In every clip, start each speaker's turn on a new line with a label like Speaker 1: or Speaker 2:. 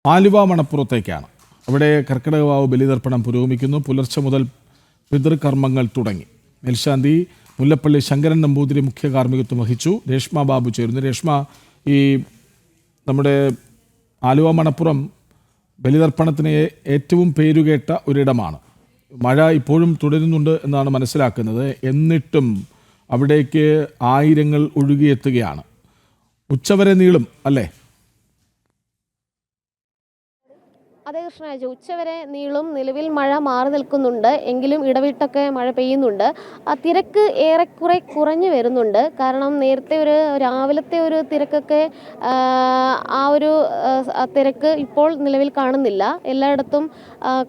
Speaker 1: ആലുവ മണപ്പുറത്തേക്കാണ്. അവിടെ കർക്കിടകവാവ് ബലിതർപ്പണം പുരോഗമിക്കുന്നു. പുലർച്ചെ മുതൽ പിതൃകർമ്മങ്ങൾ തുടങ്ങി. മേൽശാന്തി മുല്ലപ്പള്ളി ശങ്കരൻ നമ്പൂതിരി മുഖ്യ കാർമ്മികത്വം വഹിച്ചു. രേഷ്മ ബാബു ചേരുന്നു. രേഷ്മ, ഈ നമ്മുടെ ആലുവ മണപ്പുറം ബലിതർപ്പണത്തിന് ഏറ്റവും പേരുകേട്ട ഒരിടമാണ്. മഴ ഇപ്പോഴും തുടരുന്നുണ്ട് എന്നാണ് മനസ്സിലാക്കുന്നത്. എന്നിട്ടും അവിടേക്ക് ആയിരങ്ങൾ ഒഴുകിയെത്തുകയാണ്. ഉച്ചവരെ നീളും അല്ലേ?
Speaker 2: അതെ കൃഷ്ണരാജ്, ഉച്ചവരെ നീളും. നിലവിൽ മഴ മാറി നിൽക്കുന്നുണ്ട്, എങ്കിലും ഇടവിട്ടൊക്കെ മഴ പെയ്യുന്നുണ്ട്. തിരക്ക് ഏറെക്കുറെ കുറഞ്ഞു വരുന്നുണ്ട്. കാരണം നേരത്തെ രാവിലത്തെ ഒരു തിരക്കൊക്കെ ആ ഒരു തിരക്ക് ഇപ്പോൾ നിലവിൽ കാണുന്നില്ല. എല്ലായിടത്തും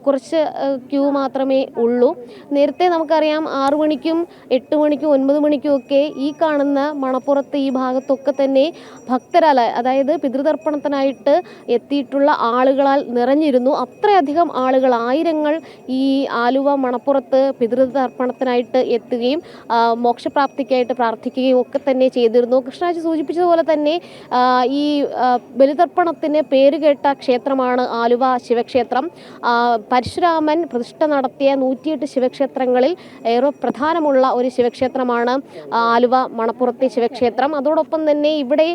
Speaker 2: കുറച്ച് ക്യൂ മാത്രമേ ഉള്ളൂ. നേരത്തെ നമുക്കറിയാം 6 മണിക്കും 8 മണിക്കും 9 മണിക്കും ഒക്കെ ഈ കാണുന്ന മണപ്പുറത്ത് ഈ ഭാഗത്തൊക്കെ തന്നെ ഭക്തരാൽ, അതായത് പിതൃതർപ്പണത്തിനായിട്ട് എത്തിയിട്ടുള്ള ആളുകളാൽ നിറഞ്ഞിരുന്നു. അത്രയധികം ആളുകൾ, ആയിരങ്ങൾ ഈ ആലുവ മണപ്പുറത്ത് പിതൃതർപ്പണത്തിനായിട്ട് എത്തുകയും മോക്ഷപ്രാപ്തിക്കായിട്ട് പ്രാർത്ഥിക്കുകയും ഒക്കെ തന്നെ ചെയ്തിരുന്നു. കൃഷ്ണരാജ് സൂചിപ്പിച്ചതുപോലെ തന്നെ ഈ ബലിതർപ്പണത്തിന് പേരുകേട്ട ക്ഷേത്രമാണ് ആലുവ ശിവക്ഷേത്രം. പരശുരാമൻ പ്രതിഷ്ഠ നടത്തിയ 108 ശിവക്ഷേത്രങ്ങളിൽ ഏറെ പ്രധാനമുള്ള ഒരു ശിവക്ഷേത്രമാണ് ആലുവ മണപ്പുറത്തെ ശിവക്ഷേത്രം. അതോടൊപ്പം തന്നെ ഇവിടെ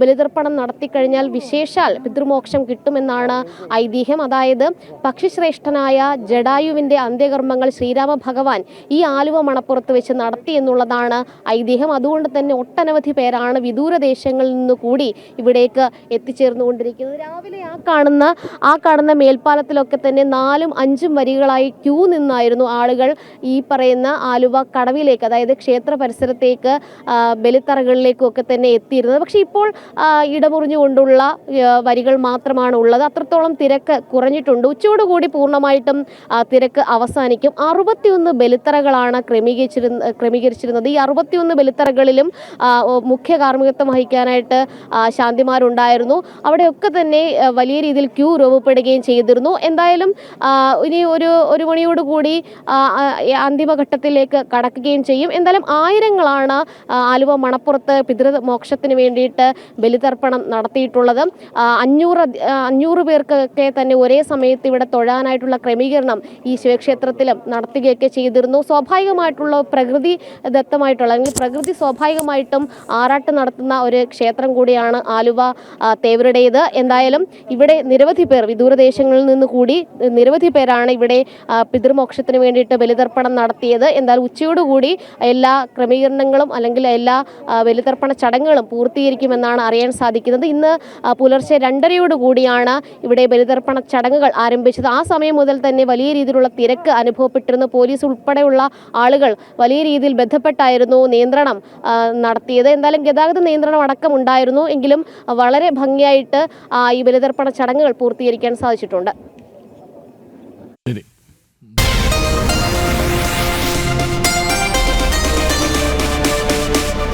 Speaker 2: ബലിതർപ്പണം നടത്തിക്കഴിഞ്ഞാൽ വിശേഷാൽ പിതൃമോക്ഷം കിട്ടുമെന്നാണ് ഐതിഹ്യം. അതായത് പക്ഷിശ്രേഷ്ഠനായ ജടായുവിൻ്റെ അന്ത്യകർമ്മങ്ങൾ ശ്രീരാമ ഭഗവാൻ ഈ ആലുവ മണപ്പുറത്ത് വെച്ച് നടത്തി എന്നുള്ളതാണ് ഐതിഹ്യം. അതുകൊണ്ട് തന്നെ ഒട്ടനവധി പേരാണ് വിദൂര ദേശങ്ങളിൽ നിന്ന് കൂടി ഇവിടേക്ക് എത്തിച്ചേർന്നുകൊണ്ടിരിക്കുന്നത്. രാവിലെ ആ കാണുന്ന മേൽപ്പാലത്തിലൊക്കെ തന്നെ 4ഉം 5ഉം വരികളായി ക്യൂ നിന്നായിരുന്നു ആളുകൾ ഈ പറയുന്ന ആലുവ കടവിലേക്ക്, അതായത് ക്ഷേത്ര പരിസരത്തേക്ക് ബലിത്തറകളിലേക്കും ഒക്കെ തന്നെ എത്തിയിരുന്നത്. പക്ഷേ ഇപ്പോൾ ഇടമുറിഞ്ഞുകൊണ്ടുള്ള വരികൾ മാത്രമാണ് ഉള്ളത്. അത്രത്തോളം തിരക്ക് കുറഞ്ഞിട്ടുണ്ട്. ഉച്ചയോടുകൂടി പൂർണ്ണമായിട്ടും തിരക്ക് അവസാനിക്കും. 61 ബലിത്തറകളാണ് ക്രമീകരിച്ചിരുന്നത്. ഈ 61 ബലിത്തറകളിലും മുഖ്യ കാർമ്മികത്വം വഹിക്കാനായിട്ട് ശാന്തിമാരുണ്ടായിരുന്നു. അവിടെയൊക്കെ തന്നെ വലിയ രീതിയിൽ ക്യൂ രൂപപ്പെടുകയും ചെയ്തിരുന്നു. എന്തായാലും ഇനി ഒരു മണിയോടുകൂടി അന്തിമഘട്ടത്തിലേക്ക് കടക്കുകയും ചെയ്യും. എന്തായാലും ആയിരങ്ങളാണ് ആലുവ മണപ്പുറത്ത് പിതൃമോക്ഷത്തിന് വേണ്ടിയിട്ട് ബലിതർപ്പണം നടത്തിയിട്ടുള്ളത്. 500 പേർക്കൊക്കെ തന്നെ ഒരേ സമയത്ത് ഇവിടെ തൊഴാനായിട്ടുള്ള ക്രമീകരണം ഈ ശിവക്ഷേത്രത്തിലും നടത്തുകയൊക്കെ ചെയ്തിരുന്നു. സ്വാഭാവികമായിട്ടുള്ള പ്രകൃതി ദത്തമായിട്ടുള്ള, അല്ലെങ്കിൽ പ്രകൃതി സ്വാഭാവികമായിട്ടും ആറാട്ട് നടത്തുന്ന ഒരു ക്ഷേത്രം കൂടിയാണ് ആലുവ തേവരുടേത്. എന്തായാലും ഇവിടെ നിരവധി പേർ, വിദൂരദേശങ്ങളിൽ നിന്ന് കൂടി നിരവധി പേരാണ് ഇവിടെ പിതൃമോക്ഷത്തിന് വേണ്ടിയിട്ട് ബലിതർപ്പണം നടത്തിയത്. എന്തായാലും ഉച്ചയോടുകൂടി എല്ലാ ക്രമീകരണങ്ങളും അല്ലെങ്കിൽ എല്ലാ ബലിതർപ്പണ ചടങ്ങുകളും പൂർത്തീകരിക്കുമെന്നാണ് അറിയാൻ സാധിക്കുന്നത്. ഇന്ന് പുലർച്ചെ 2:30 ഇവിടെ ബലിതർപ്പണ ചടങ്ങുകൾ ആരംഭിച്ചത്. ആ സമയം മുതൽ തന്നെ വലിയ രീതിയിലുള്ള തിരക്ക് അനുഭവപ്പെട്ടിരുന്നു. പോലീസ് ഉൾപ്പെടെയുള്ള ആളുകൾ വലിയ രീതിയിൽ ബന്ധപ്പെട്ടായിരുന്നു നിയന്ത്രണം നടത്തിയത്. എന്തായാലും ഗതാഗത നിയന്ത്രണം അടക്കം ഉണ്ടായിരുന്നു. എങ്കിലും വളരെ ഭംഗിയായിട്ട് ഈ ബലിതർപ്പണ ചടങ്ങുകൾ പൂർത്തീകരിക്കാൻ സാധിച്ചിട്ടുണ്ട്.